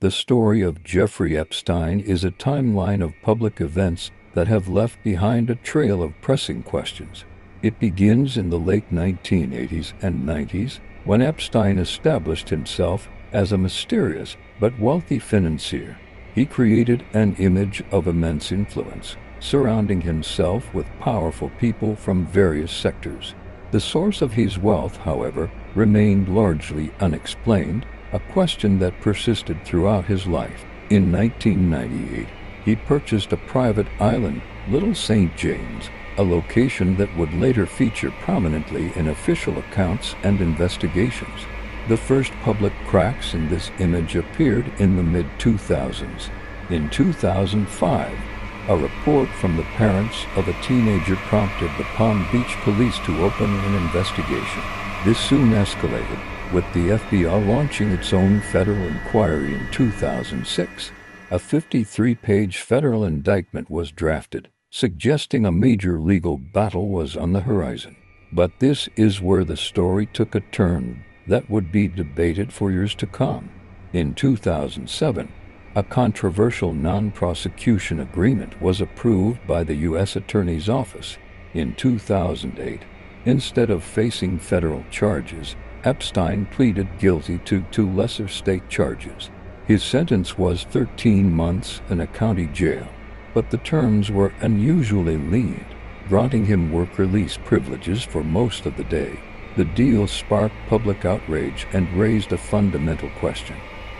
The story of Jeffrey Epstein is a timeline of public events that have left behind a trail of pressing questions. It begins in the late 1980s and 90s, when Epstein established himself as a mysterious but wealthy financier. He created an image of immense influence, surrounding himself with powerful people from various sectors. The source of his wealth, however, remained largely unexplained, a question that persisted throughout his life. In 1998, he purchased a private island, Little St. James, a location that would later feature prominently in official accounts and investigations. The first public cracks in this image appeared in the mid-2000s. In 2005, a report from the parents of a teenager prompted the Palm Beach police to open an investigation. This soon escalated, with the FBI launching its own federal inquiry in 2006. A 53-page federal indictment was drafted, suggesting a major legal battle was on the horizon. But this is where the story took a turn that would be debated for years to come. In 2007, a controversial non-prosecution agreement was approved by the U.S. Attorney's Office. In 2008, instead of facing federal charges, Epstein pleaded guilty to two lesser state charges. His sentence was 13 months in a county jail, but the terms were unusually lenient, granting him work release privileges for most of the day. The deal sparked public outrage and raised a fundamental question.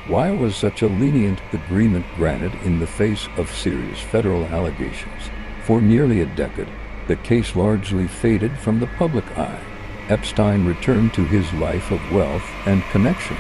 Why was such a lenient agreement granted in the face of serious federal allegations? For nearly a decade, the case largely faded from the public eye. Epstein returned to his life of wealth and connections.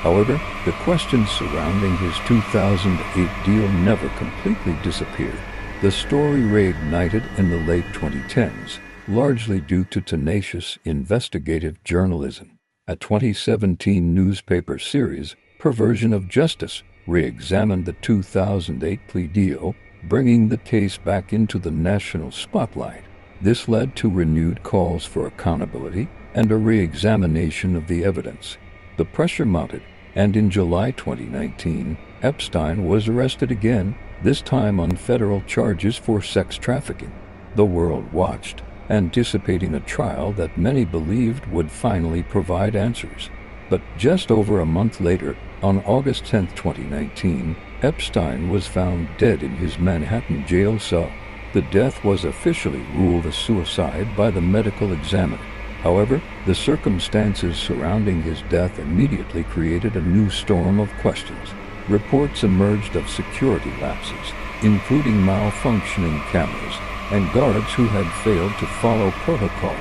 However, the questions surrounding his 2008 deal never completely disappeared. The story reignited in the late 2010s, largely due to tenacious investigative journalism. A 2017 newspaper series, Perversion of Justice, re-examined the 2008 plea deal, bringing the case back into the national spotlight. This led to renewed calls for accountability and a re-examination of the evidence. The pressure mounted, and in July 2019, Epstein was arrested again, this time on federal charges for sex trafficking. The world watched, anticipating a trial that many believed would finally provide answers. But just over a month later, on August 10, 2019, Epstein was found dead in his Manhattan jail cell. The death was officially ruled a suicide by the medical examiner. However, the circumstances surrounding his death immediately created a new storm of questions. Reports emerged of security lapses, including malfunctioning cameras and guards who had failed to follow protocol.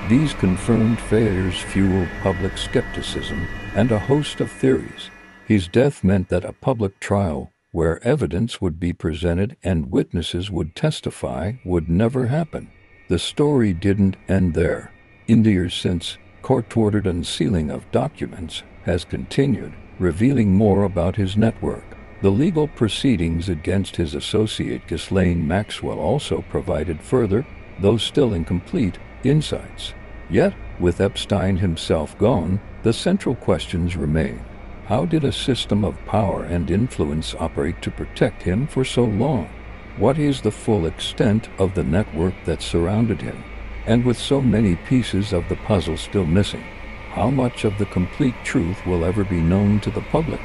These confirmed failures fueled public skepticism and a host of theories. His death meant that a public trial, where evidence would be presented and witnesses would testify, would never happen. The story didn't end there. In the years since, court-ordered unsealing of documents has continued, revealing more about his network. The legal proceedings against his associate Ghislaine Maxwell also provided further, though still incomplete, insights. Yet, with Epstein himself gone, the central questions remain. How did a system of power and influence operate to protect him for so long? What is the full extent of the network that surrounded him? And with so many pieces of the puzzle still missing, how much of the complete truth will ever be known to the public?